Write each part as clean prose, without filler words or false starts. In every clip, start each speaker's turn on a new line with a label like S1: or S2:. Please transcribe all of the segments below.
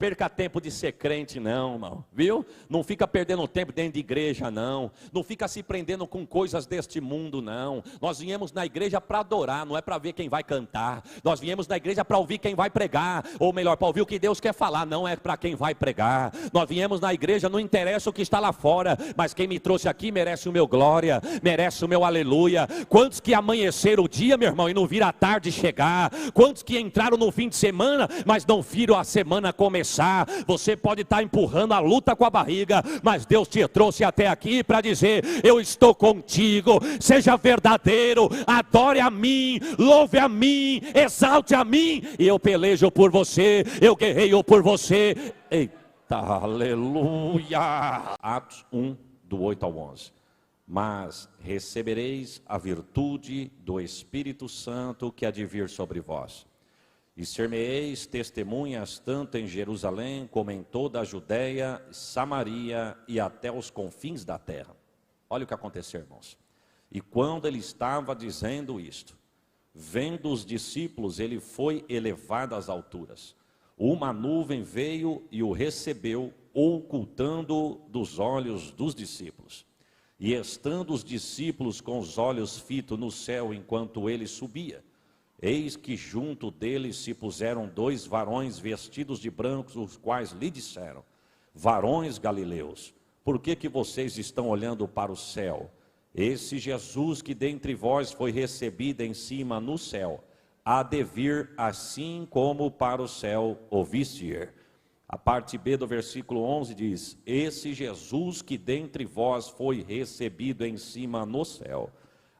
S1: perca tempo de ser crente não, irmão, viu? Não fica perdendo tempo dentro de igreja não. Não fica se prendendo com coisas deste mundo não. Nós viemos na igreja para adorar, não é para ver quem vai cantar. Nós viemos na igreja para ouvir quem vai pregar, ou melhor, para ouvir o que Deus quer falar, não é para quem vai pregar. Nós viemos na igreja, não interessa o que está lá fora, mas quem me trouxe aqui merece o meu glória, merece o meu aleluia. Quantos que amanheceram o dia, meu irmão, e não viram a tarde chegar? Quantos que entraram no fim de semana, mas não viram a semana começar? Você pode estar empurrando a luta com a barriga, mas Deus te trouxe até aqui para dizer: eu estou contigo, seja verdadeiro, adore a mim, louve a mim, exalte a mim, e eu pelejo por você, eu guerreio por você. Eita, aleluia. Atos 1, do 8 ao 11. Mas recebereis a virtude do Espírito Santo que há de vir sobre vós, e ser-me-eis testemunhas tanto em Jerusalém como em toda a Judéia, Samaria e até os confins da terra. Olha o que aconteceu, irmãos. E quando ele estava dizendo isto, vendo os discípulos, ele foi elevado às alturas. Uma nuvem veio e o recebeu, ocultando dos olhos dos discípulos. E estando os discípulos com os olhos fitos no céu enquanto ele subia, eis que junto deles se puseram 2 varões vestidos de brancos, os quais lhe disseram: varões galileus, por que vocês estão olhando para o céu? Esse Jesus que dentre vós foi recebido em cima no céu, há de vir assim como para o céu o viste ir. A parte B do versículo 11 diz: esse Jesus que dentre vós foi recebido em cima no céu,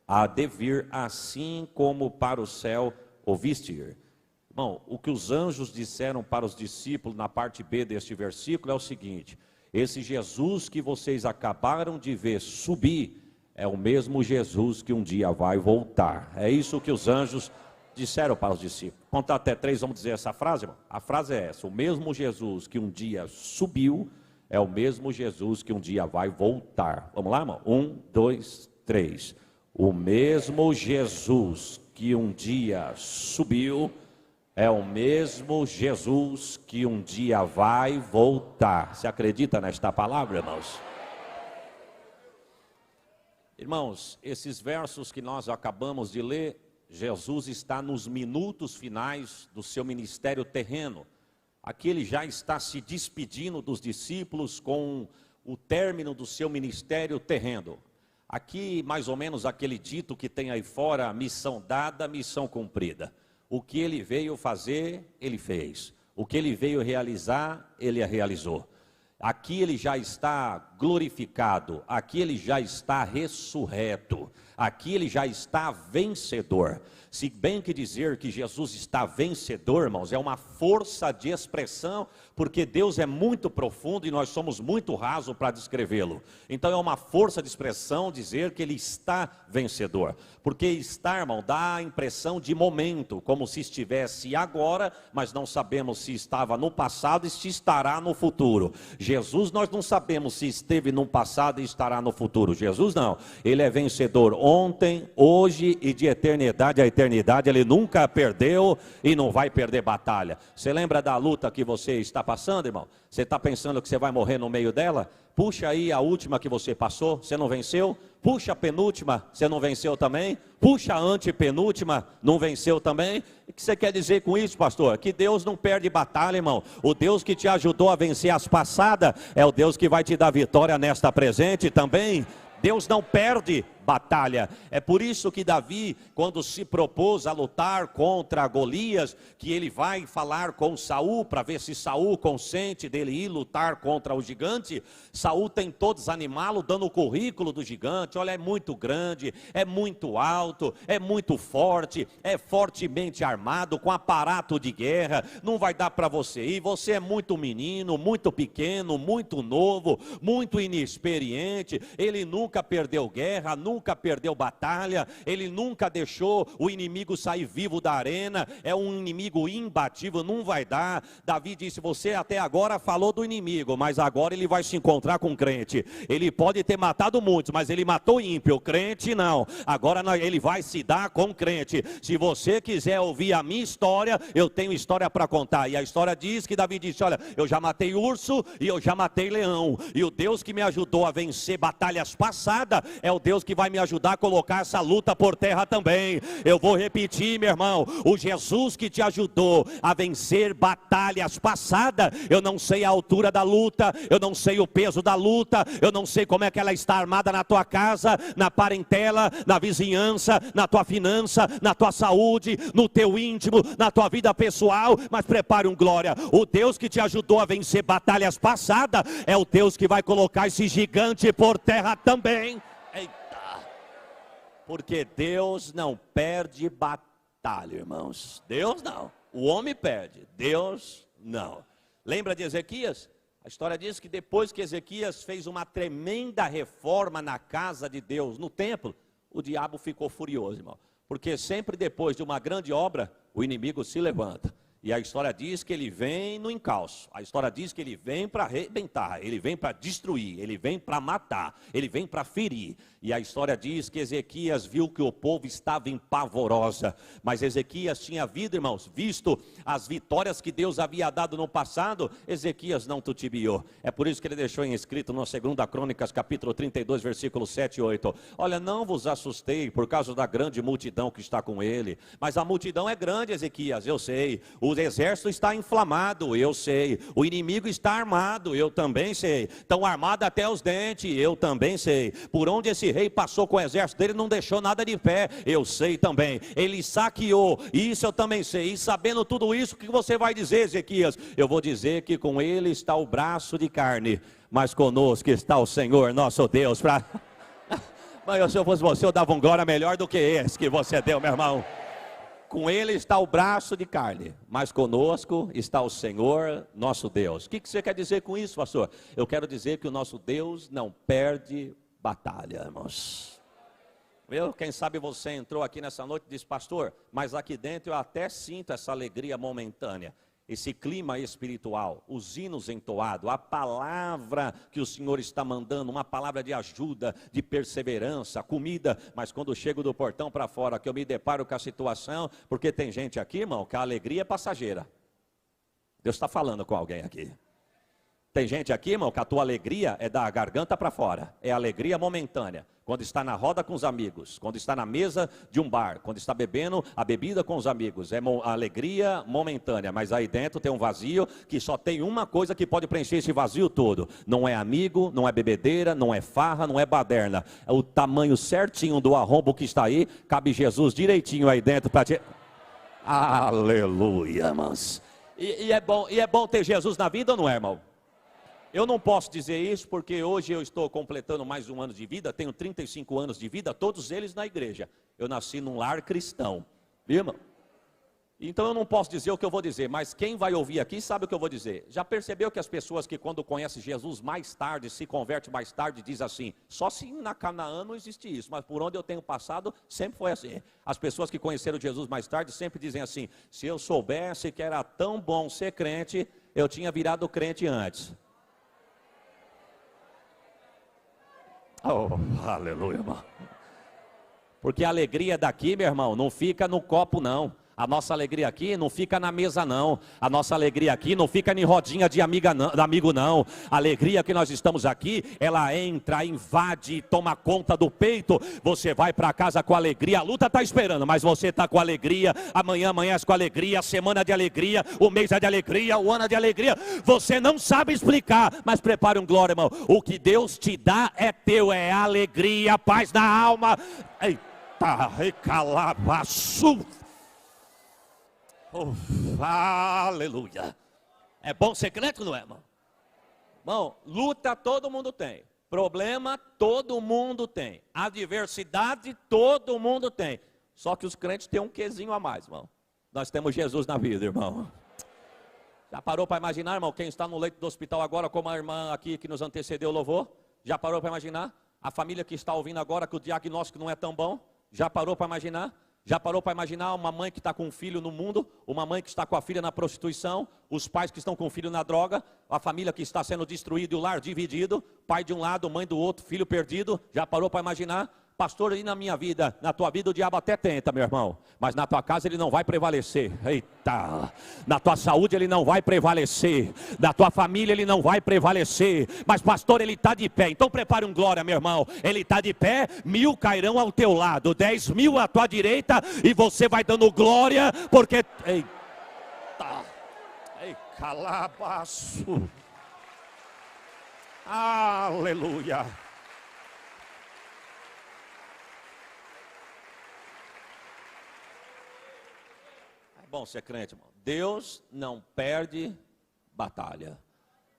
S1: há de vir assim como para o céu o viste ir. Irmão, o que os anjos disseram para os discípulos na parte B deste versículo é o seguinte: esse Jesus que vocês acabaram de ver subir, é o mesmo Jesus que um dia vai voltar. É isso que os anjos disseram para os discípulos. Contar até 3, vamos dizer essa frase, irmão? A frase é essa: o mesmo Jesus que um dia subiu, é o mesmo Jesus que um dia vai voltar. Vamos lá, irmão? 1, 2, 3. O mesmo Jesus que um dia subiu, é o mesmo Jesus que um dia vai voltar. Você acredita nesta palavra, irmãos? Irmãos, esses versos que nós acabamos de ler, Jesus está nos minutos finais do seu ministério terreno. Aqui ele já está se despedindo dos discípulos com o término do seu ministério terreno. Aqui mais ou menos aquele dito que tem aí fora: missão dada, missão cumprida. O que ele veio fazer, ele fez. O que ele veio realizar, ele realizou. Aqui ele já está glorificado, aqui ele já está ressurreto, aqui ele já está vencedor. Se bem que dizer que Jesus está vencedor, irmãos, é uma força de expressão, porque Deus é muito profundo e nós somos muito rasos para descrevê-lo. Então é uma força de expressão dizer que ele está vencedor, porque estar, irmão, dá a impressão de momento, como se estivesse agora, mas não sabemos se estava no passado e se estará no futuro. Jesus, nós não sabemos se esteve no passado e estará no futuro. Jesus não, ele é vencedor ontem, hoje e de eternidade a eternidade. Ele nunca perdeu e não vai perder batalha. Você lembra da luta que você está passando, irmão? Você está pensando que você vai morrer no meio dela? Puxa aí a última que você passou, você não venceu? Puxa a penúltima, você não venceu também? Puxa a antepenúltima, não venceu também? O que você quer dizer com isso, pastor? Que Deus não perde batalha, irmão. O Deus que te ajudou a vencer as passadas é o Deus que vai te dar vitória nesta presente também. Deus não perde batalha. É por isso que Davi, quando se propôs a lutar contra Golias, que ele vai falar com Saul, para ver se Saul consente dele ir lutar contra o gigante. Saul tentou desanimá-lo, dando o currículo do gigante. Olha, é muito grande, é muito alto, é muito forte, é fortemente armado, com aparato de guerra, não vai dar para você ir, você é muito menino, muito pequeno, muito novo, muito inexperiente. Ele nunca perdeu guerra, nunca nunca perdeu batalha, ele nunca deixou o inimigo sair vivo da arena, é um inimigo imbatível, não vai dar. Davi disse, você até agora falou do inimigo, mas agora ele vai se encontrar com o crente. Ele pode ter matado muitos, mas ele matou ímpio, o crente não. Agora ele vai se dar com o crente. Se você quiser ouvir a minha história, eu tenho história para contar. E a história diz que Davi disse, olha, eu já matei urso e eu já matei leão, e o Deus que me ajudou a vencer batalhas passadas, é o Deus que vai me ajudar a colocar essa luta por terra também. Eu vou repetir, meu irmão, o Jesus que te ajudou a vencer batalhas passadas, eu não sei a altura da luta, eu não sei o peso da luta, eu não sei como é que ela está armada na tua casa, na parentela, na vizinhança, na tua finança, na tua saúde, no teu íntimo, na tua vida pessoal, mas prepare um glória, o Deus que te ajudou a vencer batalhas passadas, é o Deus que vai colocar esse gigante por terra também. Eita, porque Deus não perde batalha, irmãos. Deus não, o homem perde, Deus não. Lembra de Ezequias? A história diz que depois que Ezequias fez uma tremenda reforma na casa de Deus, no templo, o diabo ficou furioso, irmão, porque sempre depois de uma grande obra, o inimigo se levanta. E a história diz que ele vem no encalço, a história diz que ele vem para arrebentar, ele vem para destruir, ele vem para matar, ele vem para ferir. E a história diz que Ezequias viu que o povo estava em pavorosa, mas Ezequias tinha visto as vitórias que Deus havia dado no passado. Ezequias não titubeou, é por isso que ele deixou em escrito na 2 Crônicas, capítulo 32, versículos 7 e 8, olha, não vos assustei por causa da grande multidão que está com ele, mas a multidão é grande, Ezequias, eu sei, o exército está inflamado, eu sei, o inimigo está armado, eu também sei, estão armados até os dentes, eu também sei, por onde esse rei passou com o exército dele, não deixou nada de pé, eu sei também, ele saqueou, isso eu também sei, e sabendo tudo isso, o que você vai dizer, Ezequias? Eu vou dizer que com ele está o braço de carne, mas conosco está o Senhor nosso Deus, mas se eu fosse você, eu dava um glória melhor do que esse que você deu, meu irmão. Com ele está o braço de carne, mas conosco está o Senhor nosso Deus. O que você quer dizer com isso, pastor? Eu quero dizer que o nosso Deus não perde batalha, irmãos. Viu? Quem sabe você entrou aqui nessa noite e disse, pastor, mas aqui dentro eu até sinto essa alegria momentânea, esse clima espiritual, os hinos entoados, a palavra que o Senhor está mandando, uma palavra de ajuda, de perseverança, comida, mas quando chego do portão para fora, que eu me deparo com a situação, porque tem gente aqui, irmão, que a alegria é passageira. Deus está falando com alguém aqui. Tem gente aqui, irmão, que a tua alegria é da garganta para fora, é alegria momentânea. Quando está na roda com os amigos, quando está na mesa de um bar, quando está bebendo a bebida com os amigos, é alegria momentânea, mas aí dentro tem um vazio que só tem uma coisa que pode preencher esse vazio todo. Não é amigo, não é bebedeira, não é farra, não é baderna. É o tamanho certinho do arrombo que está aí, cabe Jesus direitinho aí dentro para te... Aleluia, irmãos. E é bom ter Jesus na vida ou não é, irmão? Eu não posso dizer isso porque hoje eu estou completando mais um ano de vida, tenho 35 anos de vida, todos eles na igreja. Eu nasci num lar cristão, viu, irmão? Então eu não posso dizer o que eu vou dizer, mas quem vai ouvir aqui sabe o que eu vou dizer. Já percebeu que as pessoas que quando conhecem Jesus mais tarde, se converte mais tarde, diz assim, só se na Canaã não existe isso, mas por onde eu tenho passado, sempre foi assim. As pessoas que conheceram Jesus mais tarde sempre dizem assim, se eu soubesse que era tão bom ser crente, eu tinha virado crente antes. Oh, aleluia, irmão. Porque a alegria daqui, meu irmão, não fica no copo não. A nossa alegria aqui não fica na mesa não. A nossa alegria aqui não fica em rodinha de amigo não. A alegria que nós estamos aqui, ela entra, invade, toma conta do peito. Você vai para casa com alegria. A luta está esperando, mas você está com alegria. Amanhã amanhece com alegria. A semana é de alegria. O mês é de alegria. O ano é de alegria. Você não sabe explicar, mas prepare um glória, irmão. O que Deus te dá é teu. É alegria, paz na alma. Eita, recalabaçu. Oh, aleluia. É bom ser crente, não é, irmão? Bom, luta todo mundo tem, problema todo mundo tem, adversidade todo mundo tem. Só que os crentes têm um quezinho a mais, irmão. Nós temos Jesus na vida, irmão. Já parou para imaginar, irmão, quem está no leito do hospital agora, como a irmã aqui que nos antecedeu louvou? Já parou para imaginar? A família que está ouvindo agora que o diagnóstico não é tão bom, já parou para imaginar? Já parou para imaginar uma mãe que está com um filho no mundo, uma mãe que está com a filha na prostituição, os pais que estão com o filho na droga, a família que está sendo destruída e o lar dividido, pai de um lado, mãe do outro, filho perdido, já parou para imaginar? Pastor, aí na minha vida, na tua vida o diabo até tenta, meu irmão, mas na tua casa ele não vai prevalecer. Eita, na tua saúde ele não vai prevalecer, na tua família ele não vai prevalecer, mas pastor, ele está de pé. Então prepare um glória, meu irmão, ele está de pé, 1000 cairão ao teu lado, 10.000 à tua direita, e você vai dando glória, porque, eita, ei, calabaço, aleluia. Bom ser crente, irmão. Deus não perde batalha.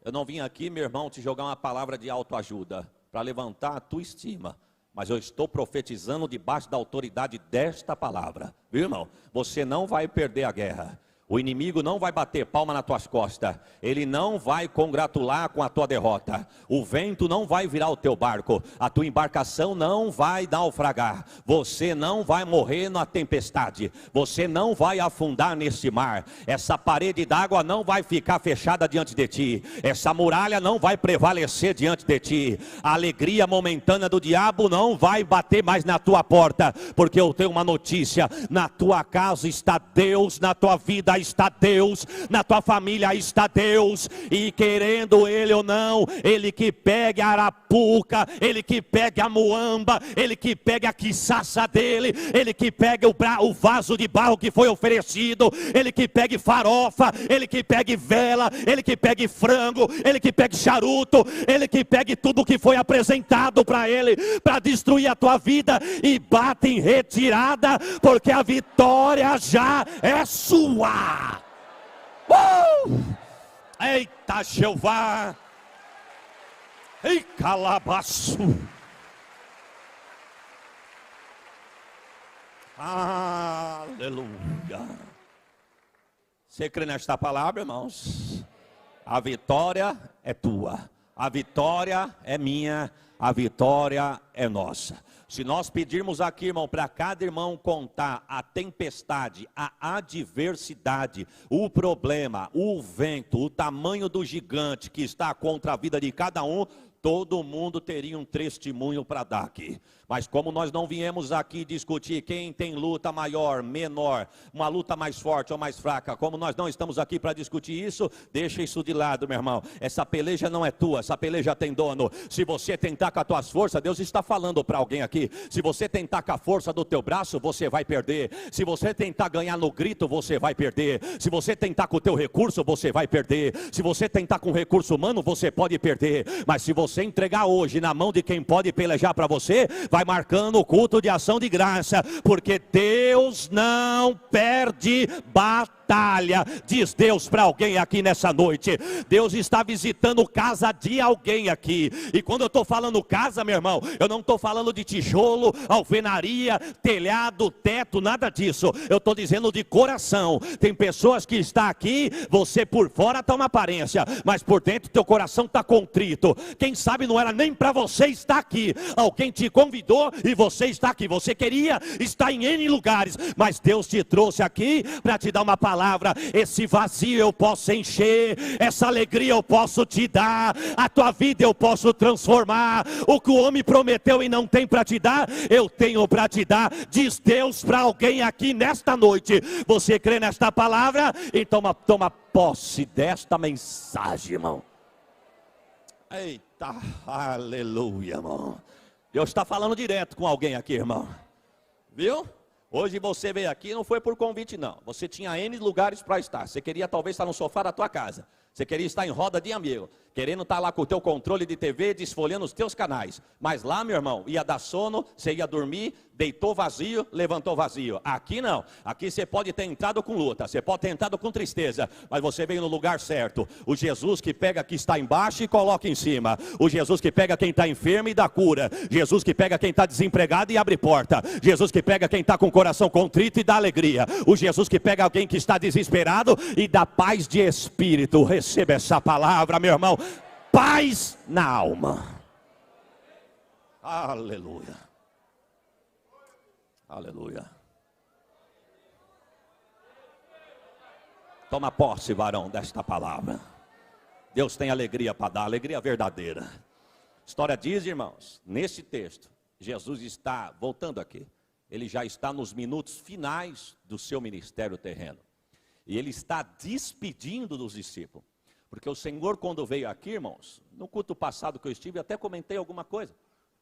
S1: Eu não vim aqui, meu irmão, te jogar uma palavra de autoajuda para levantar a tua estima, mas eu estou profetizando debaixo da autoridade desta palavra, viu, irmão? Você não vai perder a guerra. O inimigo não vai bater palma nas tuas costas, ele não vai congratular com a tua derrota, o vento não vai virar o teu barco, a tua embarcação não vai naufragar, você não vai morrer na tempestade, você não vai afundar nesse mar, essa parede d'água não vai ficar fechada diante de ti, essa muralha não vai prevalecer diante de ti, a alegria momentânea do diabo não vai bater mais na tua porta, porque eu tenho uma notícia, na tua casa está Deus, na tua vida está Deus, na tua família está Deus, e querendo ele ou não, ele que pegue a arapuca, ele que pegue a muamba, ele que pegue a quiçaça dele, ele que pegue o vaso de barro que foi oferecido, ele que pegue farofa, ele que pegue vela, ele que pegue frango, ele que pegue charuto, ele que pegue tudo que foi apresentado para ele, para destruir a tua vida, e bate em retirada, porque a vitória já é sua. Eita Jeová, ei calabaço, aleluia. Você crê nesta palavra, irmãos? A vitória é tua, a vitória é minha, a vitória é nossa. Se nós pedirmos aqui, irmão, para cada irmão contar a tempestade, a adversidade, o problema, o vento, o tamanho do gigante que está contra a vida de cada um, todo mundo teria um testemunho para dar aqui. Mas como nós não viemos aqui discutir quem tem luta maior, menor, uma luta mais forte ou mais fraca, como nós não estamos aqui para discutir isso, deixa isso de lado, meu irmão. Essa peleja não é tua, essa peleja tem dono. Se você tentar com as tuas forças, Deus está falando para alguém aqui, se você tentar com a força do teu braço, você vai perder. Se você tentar ganhar no grito, você vai perder. Se você tentar com o teu recurso, você vai perder. Se você tentar com recurso humano, você pode perder. Mas se você entregar hoje na mão de quem pode pelejar para você, vai marcando o culto de ação de graça, porque Deus não perde batalha, diz Deus para alguém aqui nessa noite. Deus está visitando casa de alguém aqui, e quando eu estou falando casa, meu irmão, eu não estou falando de tijolo, alvenaria, telhado, teto, nada disso, eu estou dizendo de coração. Tem pessoas que estão aqui, você por fora está uma aparência, mas por dentro teu coração está contrito. Quem sabe não era nem para você estar aqui, alguém te convidou e você está aqui, você queria estar em N lugares, mas Deus te trouxe aqui para te dar uma palavra. Esse vazio eu posso encher, essa alegria eu posso te dar, a tua vida eu posso transformar, o que o homem prometeu e não tem para te dar, eu tenho para te dar, diz Deus para alguém aqui nesta noite. Você crê nesta palavra? Então toma posse desta mensagem, irmão. Eita, aleluia, irmão. Deus está falando direto com alguém aqui, irmão. Viu? Hoje você veio aqui, não foi por convite não. Você tinha N lugares para estar. Você queria talvez estar no sofá da tua casa. Você queria estar em roda de amigo, querendo estar lá com o teu controle de TV, desfolhando os teus canais. Mas lá, meu irmão, ia dar sono, você ia dormir, deitou vazio, levantou vazio. Aqui não, aqui você pode ter entrado com luta, você pode ter entrado com tristeza, mas você veio no lugar certo. O Jesus que pega quem está embaixo e coloca em cima. O Jesus que pega quem está enfermo e dá cura. Jesus que pega quem está desempregado e abre porta. Jesus que pega quem está com o coração contrito e dá alegria. O Jesus que pega alguém que está desesperado e dá paz de espírito. Receba essa palavra, meu irmão. Paz na alma. Aleluia. Aleluia. Toma posse, varão, desta palavra. Deus tem alegria para dar, alegria verdadeira. A história diz, irmãos, nesse texto, Jesus está, voltando aqui, ele já está nos minutos finais do seu ministério terreno. E ele está despedindo dos discípulos. Porque o Senhor, quando veio aqui, irmãos, no culto passado que eu estive, até comentei alguma coisa.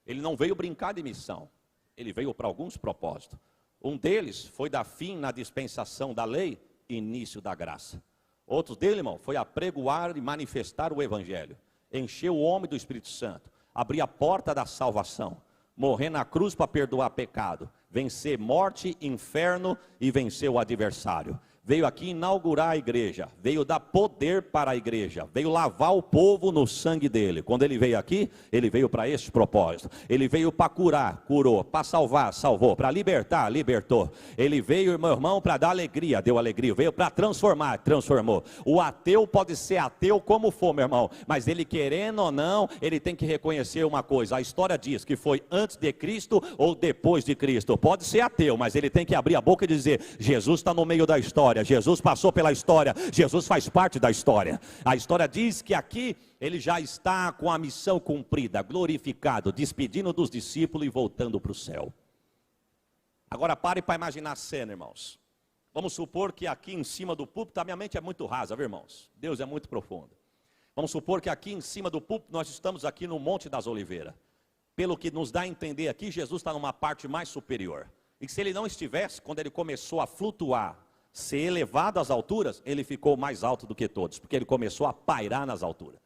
S1: Ele não veio brincar de missão. Ele veio para alguns propósitos. Um deles foi dar fim na dispensação da lei, início da graça. Outro dele, irmão, foi apregoar e manifestar o evangelho. Encher o homem do Espírito Santo. Abrir a porta da salvação. Morrer na cruz para perdoar pecado. Vencer morte, inferno e vencer o adversário. Veio aqui inaugurar a igreja, veio dar poder para a igreja, veio lavar o povo no sangue dele. Quando ele veio aqui, ele veio para esse propósito. Ele veio para curar, curou, para salvar, salvou, para libertar, libertou. Ele veio, meu irmão, para dar alegria, deu alegria. Veio para transformar, transformou. O ateu pode ser ateu como for, meu irmão, mas ele querendo ou não, ele tem que reconhecer uma coisa. A história diz que foi antes de Cristo ou depois de Cristo. Pode ser ateu, mas ele tem que abrir a boca e dizer: Jesus está no meio da história. Jesus passou pela história, Jesus faz parte da história. A história diz que aqui ele já está com a missão cumprida, glorificado, despedindo dos discípulos e voltando para o céu. Agora pare para imaginar a cena, irmãos. Vamos supor que aqui em cima do púlpito, a minha mente é muito rasa, viu, irmãos? Deus é muito profundo. Vamos supor que aqui em cima do púlpito nós estamos aqui no Monte das Oliveiras. Pelo que nos dá a entender aqui, Jesus está numa parte mais superior. E se ele não estivesse, quando ele começou a flutuar, ser elevado às alturas, ele ficou mais alto do que todos, porque ele começou a pairar nas alturas.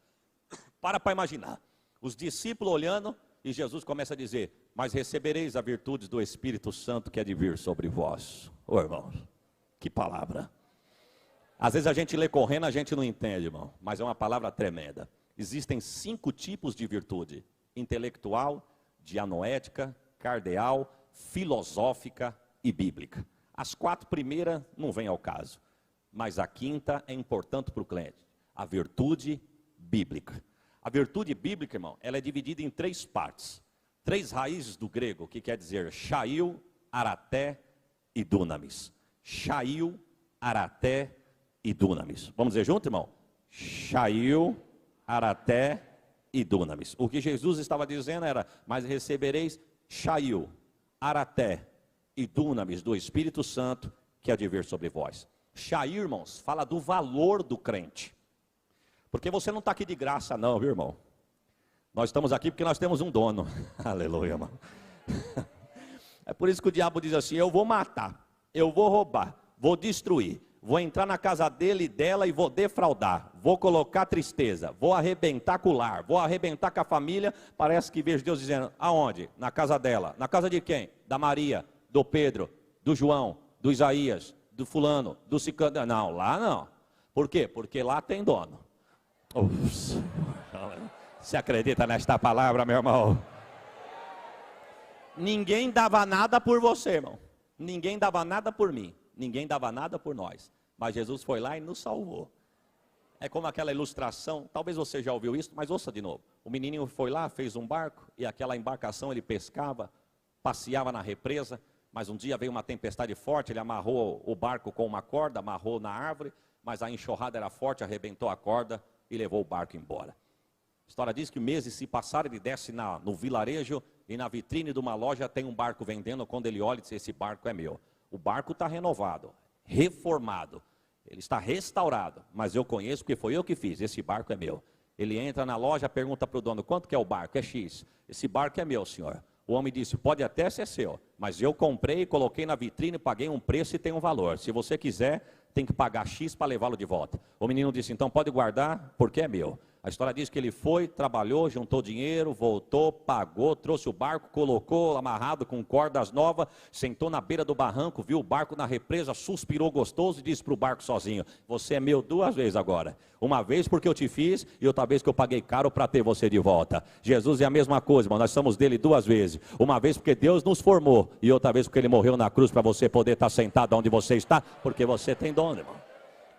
S1: Para imaginar, os discípulos olhando, e Jesus começa a dizer: mas recebereis a virtude do Espírito Santo que há de vir sobre vós. Ô irmãos, que palavra. Às vezes a gente lê correndo, a gente não entende, irmão, mas é uma palavra tremenda. Existem 5 tipos de virtude: intelectual, dianoética, cardeal, filosófica e bíblica. As 4 primeiras não vêm ao caso, mas a 5ª é importante para o cliente: a virtude bíblica. A virtude bíblica, irmão, ela é dividida em 3 partes, 3 raízes do grego, que quer dizer chail, araté e dunamis. Chail, araté e dunamis. Vamos dizer junto, irmão? Chail, araté e dunamis. O que Jesus estava dizendo era: mas recebereis chail, araté e dunamis do Espírito Santo que há de vir sobre vós. Chail, irmãos, fala do valor do crente. Porque você não está aqui de graça não, viu, irmão? Nós estamos aqui porque nós temos um dono. Aleluia, irmão. É por isso que o diabo diz assim: eu vou matar, eu vou roubar, vou destruir, vou entrar na casa dele e dela e vou defraudar, vou colocar tristeza, vou arrebentar com o lar, vou arrebentar com a família. Parece que vejo Deus dizendo: aonde? Na casa dela. Na casa de quem? Da Maria, do Pedro, do João, do Isaías, do fulano, do ciclano. Não, lá não. Por quê? Porque lá tem dono. Você acredita nesta palavra, meu irmão? Ninguém dava nada por você, irmão. Ninguém dava nada por mim. Ninguém dava nada por nós. Mas Jesus foi lá e nos salvou. É como aquela ilustração, talvez você já ouviu isso, mas ouça de novo. O menininho foi lá, fez um barco, e aquela embarcação ele pescava, passeava na represa. Mas um dia veio uma tempestade forte, ele amarrou o barco com uma corda, amarrou na árvore, mas a enxurrada era forte, arrebentou a corda e levou o barco embora. A história diz que meses se passaram, ele desce no vilarejo e na vitrine de uma loja tem um barco vendendo. Quando ele olha e diz: esse barco é meu. O barco está renovado, reformado, ele está restaurado, mas eu conheço porque foi eu que fiz, esse barco é meu. Ele entra na loja, pergunta para o dono: quanto que é o barco? É X. Esse barco é meu, senhor. O homem disse: pode até ser seu, mas eu comprei, coloquei na vitrine, paguei um preço e tem um valor. Se você quiser, tem que pagar X para levá-lo de volta. O menino disse: então pode guardar, porque é meu. A história diz que ele foi, trabalhou, juntou dinheiro, voltou, pagou, trouxe o barco, colocou amarrado com cordas novas, sentou na beira do barranco, viu o barco na represa, suspirou gostoso e disse para o barco sozinho: você é meu 2 vezes agora. Uma vez porque eu te fiz e outra vez que eu paguei caro para ter você de volta. Jesus é a mesma coisa, irmão. Nós somos dele 2 vezes. Uma vez porque Deus nos formou e outra vez porque ele morreu na cruz para você poder estar sentado onde você está, porque você tem dono, irmão.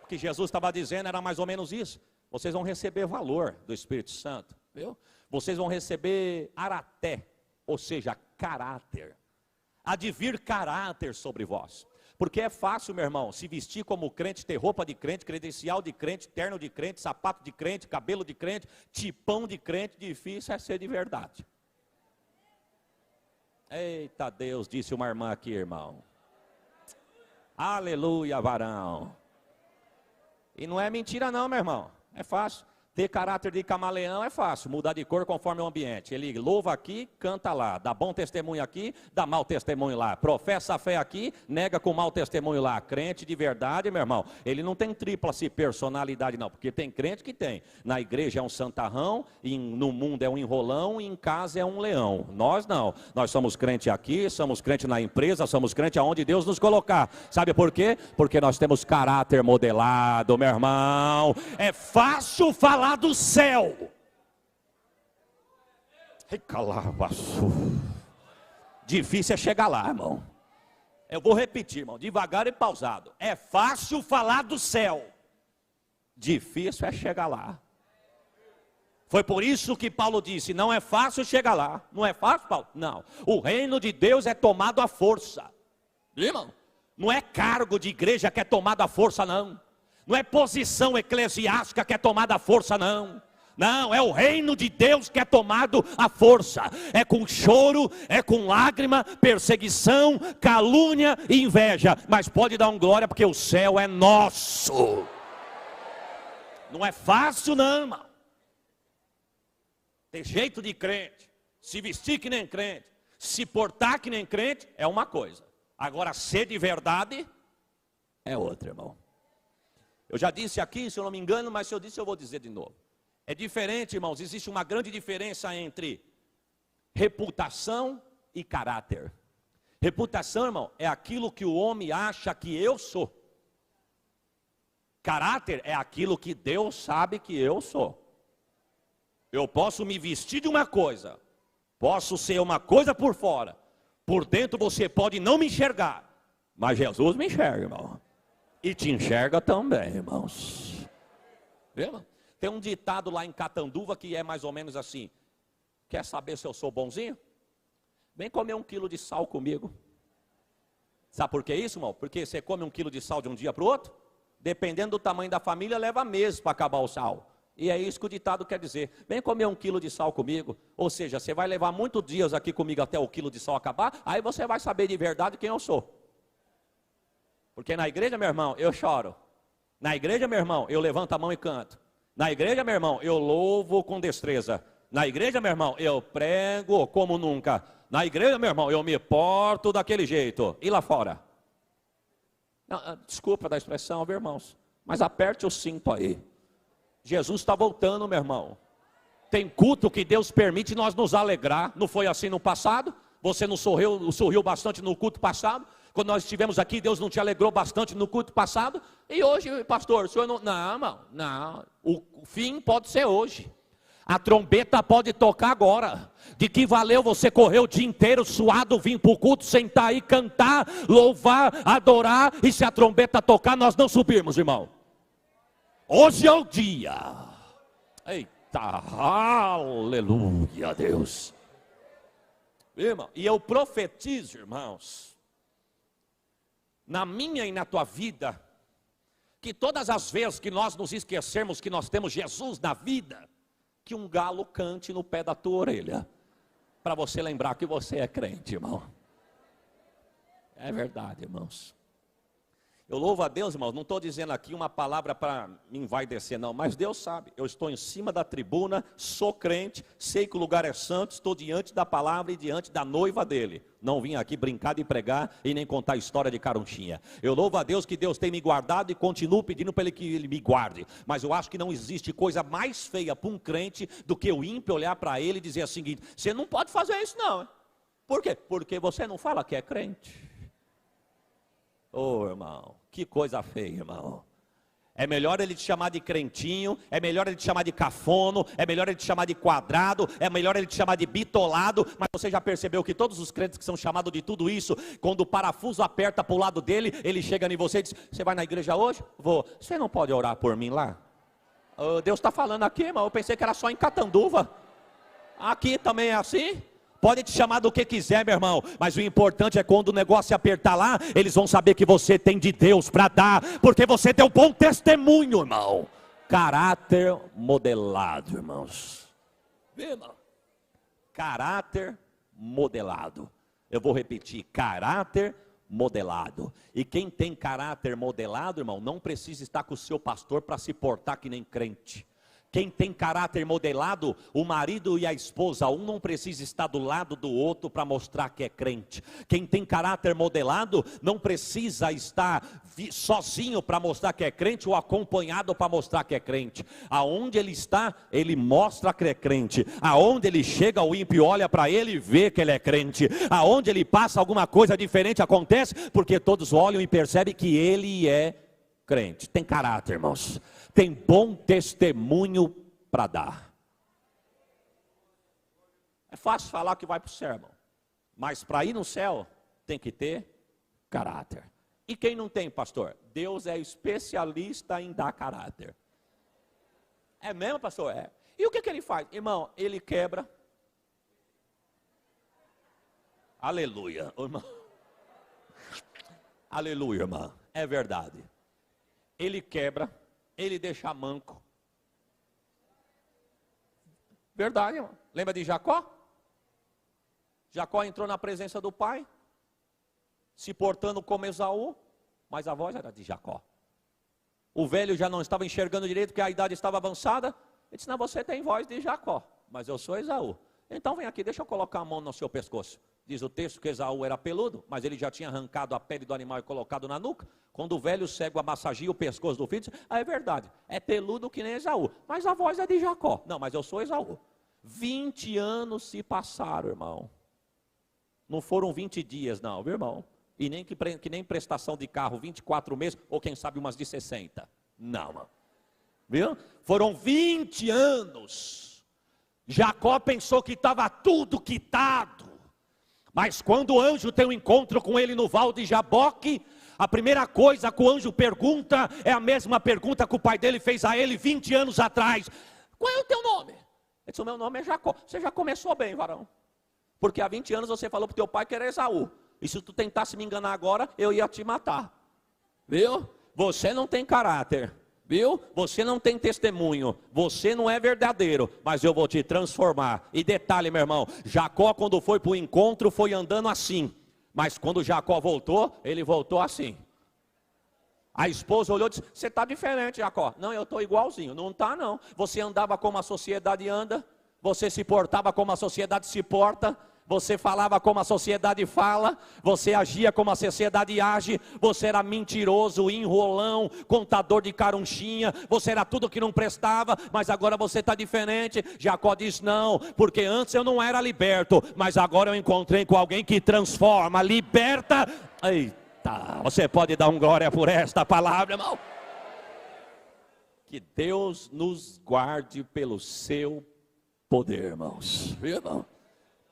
S1: O que Jesus estava dizendo era mais ou menos isso. Vocês vão receber valor do Espírito Santo, viu? Vocês vão receber araté. ou seja, caráter. Há de vir caráter sobre vós. Porque é fácil, meu irmão, se vestir como crente, ter roupa de crente, credencial de crente, terno de crente, sapato de crente, cabelo de crente, tipão de crente. Difícil é ser de verdade. Eita Deus, disse uma irmã aqui, irmão. Aleluia, varão. E não é mentira não, meu irmão. É fácil. Ter caráter de camaleão é fácil, mudar de cor conforme o ambiente. Ele louva aqui, canta lá, dá bom testemunho aqui, dá mau testemunho lá. Professa a fé aqui, nega com mau testemunho lá. Crente de verdade, meu irmão, ele não tem tríplice personalidade não, porque tem crente que tem. Na igreja é um santarrão, no mundo é um enrolão e em casa é um leão. Nós não, nós somos crente aqui, somos crente na empresa, somos crente aonde Deus nos colocar. Sabe por quê? Porque nós temos caráter modelado, meu irmão. É fácil falar do céu. Difícil é chegar lá, irmão. Eu vou repetir, irmão, devagar e pausado. É fácil falar do céu, difícil é chegar lá. Foi por isso que Paulo disse, não é fácil chegar lá. Não é fácil, Paulo? Não. O reino de Deus é tomado à força. Irmão, não é cargo de igreja que é tomado à força, não. Não é posição eclesiástica que é tomada à força, não. Não, é o reino de Deus que é tomado à força. É com choro, é com lágrima, perseguição, calúnia e inveja. Mas pode dar um glória porque o céu é nosso. Não é fácil não, irmão. Ter jeito de crente, se vestir que nem crente, se portar que nem crente, é uma coisa. Agora ser de verdade é outra, irmão. Eu já disse aqui, se eu não me engano, mas se eu disse eu vou dizer de novo. É diferente, irmãos, existe uma grande diferença entre reputação e caráter. Reputação, irmão, é aquilo que o homem acha que eu sou. Caráter é aquilo que Deus sabe que eu sou. Eu posso me vestir de uma coisa, posso ser uma coisa por fora, por dentro você pode não me enxergar, mas Jesus me enxerga, irmão. E te enxerga também, irmãos. Viu? Tem um ditado lá em Catanduva que é mais ou menos assim. Quer saber se eu sou bonzinho? Vem comer 1 quilo de sal comigo. Sabe por que isso, irmão? Porque você come 1 quilo de sal de um dia para o outro, dependendo do tamanho da família, leva meses para acabar o sal. E é isso que o ditado quer dizer. Vem comer 1 quilo de sal comigo. Ou seja, você vai levar muitos dias aqui comigo até o quilo de sal acabar, aí você vai saber de verdade quem eu sou. Porque na igreja, meu irmão, eu choro. Na igreja, meu irmão, eu levanto a mão e canto. Na igreja, meu irmão, eu louvo com destreza. Na igreja, meu irmão, eu prego como nunca. Na igreja, meu irmão, eu me porto daquele jeito. E lá fora? Não, desculpa da expressão, viu, irmãos? Mas aperte o cinto aí. Jesus está voltando, meu irmão. Tem culto que Deus permite nós nos alegrar. Não foi assim no passado? Você não sorriu bastante no culto passado? Quando nós estivemos aqui, Deus não te alegrou bastante no culto passado? E hoje, pastor, o senhor não... Não, irmão, não. O fim pode ser hoje. A trombeta pode tocar agora. De que valeu você correr o dia inteiro suado, vir para o culto, sentar aí, cantar, louvar, adorar, e se a trombeta tocar, nós não subirmos, irmão. Hoje é o dia. Eita, aleluia, Deus. Irmão, e eu profetizo, irmãos, na minha e na tua vida, que todas as vezes que nós nos esquecermos que nós temos Jesus na vida, que um galo cante no pé da tua orelha, para você lembrar que você é crente, irmão. É verdade, irmãos. Eu louvo a Deus, irmãos, não estou dizendo aqui uma palavra para me envaidecer, não, mas Deus sabe, eu estou em cima da tribuna, sou crente, sei que o lugar é santo, estou diante da palavra e diante da noiva dele. Não vim aqui brincar de pregar e nem contar história de carunchinha. Eu louvo a Deus que Deus tem me guardado e continuo pedindo para Ele que Ele me guarde. Mas eu acho que não existe coisa mais feia para um crente do que o ímpio olhar para ele e dizer o seguinte: você não pode fazer isso não. Por quê? Porque você não fala que é crente. Oh, irmão, que coisa feia, irmão. É melhor ele te chamar de crentinho, é melhor ele te chamar de cafono, é melhor ele te chamar de quadrado, é melhor ele te chamar de bitolado. Mas você já percebeu que todos os crentes que são chamados de tudo isso, quando o parafuso aperta para o lado dele, ele chega em você e diz: você vai na igreja hoje? Vou. Você não pode orar por mim lá? Oh, Deus está falando aqui, irmão, eu pensei que era só em Catanduva. Aqui também é assim? Pode te chamar do que quiser, meu irmão, mas o importante é quando o negócio se apertar lá, eles vão saber que você tem de Deus para dar, porque você deu bom testemunho, irmão. Caráter modelado, irmãos. Vê, irmão? Caráter modelado. Eu vou repetir, caráter modelado. E quem tem caráter modelado, irmão, não precisa estar com o seu pastor para se portar que nem crente. Quem tem caráter modelado, o marido e a esposa, um não precisa estar do lado do outro para mostrar que é crente. Quem tem caráter modelado, não precisa estar sozinho para mostrar que é crente ou acompanhado para mostrar que é crente. Aonde ele está, ele mostra que é crente. Aonde ele chega, o ímpio olha para ele e vê que ele é crente. Aonde ele passa, alguma coisa diferente acontece, porque todos olham e percebem que ele é crente. Tem caráter, irmãos. Tem bom testemunho para dar. É fácil falar que vai para o céu, irmão, mas para ir no céu tem que ter caráter. E quem não tem, pastor? Deus é especialista em dar caráter. É mesmo, pastor? É. E o que ele faz? Irmão, ele quebra. Aleluia, irmão. Aleluia, irmão. É verdade. Ele quebra. Ele deixa manco. Verdade, irmão. Lembra de Jacó? Jacó entrou na presença do pai, se portando como Esaú, mas a voz era de Jacó. O velho já não estava enxergando direito, porque a idade estava avançada. Ele disse, não, você tem voz de Jacó, mas eu sou Esaú. Então vem aqui, deixa eu colocar a mão no seu pescoço. Diz o texto que Esaú era peludo, mas ele já tinha arrancado a pele do animal e colocado na nuca. Quando o velho cego amassagia o pescoço do filho, diz, é verdade, é peludo que nem Esaú, mas a voz é de Jacó. Não, mas eu sou Esaú. 20 anos se passaram, irmão. Não foram 20 dias não, viu, irmão? E nem que nem prestação de carro, 24 meses, ou quem sabe umas de 60. Não, irmão. Viu? Foram 20 anos. Jacó pensou que estava tudo quitado. Mas quando o anjo tem um encontro com ele no val de Jaboque, a primeira coisa que o anjo pergunta é a mesma pergunta que o pai dele fez a ele 20 anos atrás. Qual é o teu nome? Ele disse, o meu nome é Jacó. Você já começou bem, varão. Porque há 20 anos você falou para o teu pai que era Esaú. E se tu tentasse me enganar agora, eu ia te matar. Viu? Você não tem caráter. Viu? Você não tem testemunho, você não é verdadeiro, mas eu vou te transformar. E detalhe, meu irmão, Jacó quando foi para o encontro foi andando assim, mas quando Jacó voltou, ele voltou assim. A esposa olhou e disse, você está diferente, Jacó. Não, eu estou igualzinho. Não está não, você andava como a sociedade anda, você se portava como a sociedade se porta, você falava como a sociedade fala, você agia como a sociedade age, você era mentiroso, enrolão, contador de carunchinha, você era tudo que não prestava, mas agora você está diferente. Jacó diz não, porque antes eu não era liberto, mas agora eu encontrei com alguém que transforma, liberta. Eita, você pode dar um glória por esta palavra, irmão? Que Deus nos guarde pelo seu poder, irmãos. Viu, irmão?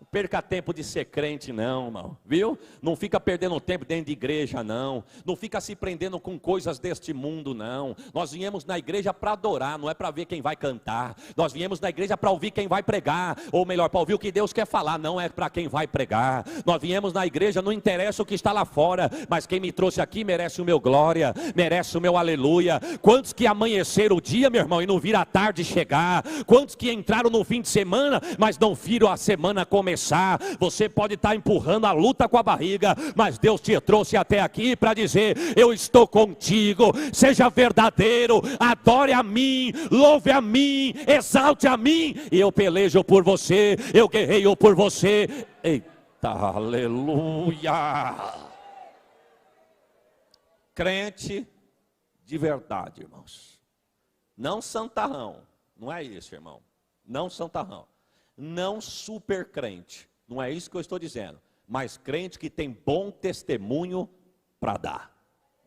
S1: Não perca tempo de ser crente não, irmão, viu? Não fica perdendo tempo dentro de igreja não. Não fica se prendendo com coisas deste mundo não. Nós viemos na igreja para adorar, não é para ver quem vai cantar. Nós viemos na igreja para ouvir quem vai pregar. Ou melhor, para ouvir o que Deus quer falar, não é para quem vai pregar. Nós viemos na igreja, não interessa o que está lá fora, mas quem me trouxe aqui merece o meu glória, merece o meu aleluia. Quantos que amanheceram o dia, meu irmão, e não viram a tarde chegar? Quantos que entraram no fim de semana, mas não viram a semana começar? Você pode estar empurrando a luta com a barriga, mas Deus te trouxe até aqui para dizer, eu estou contigo, seja verdadeiro, adore a mim, louve a mim, exalte a mim, e eu pelejo por você, eu guerreio por você. Eita, aleluia. Crente de verdade, irmãos, não santarrão, não é isso, irmão, não santarrão. Não super crente, não é isso que eu estou dizendo, mas crente que tem bom testemunho para dar.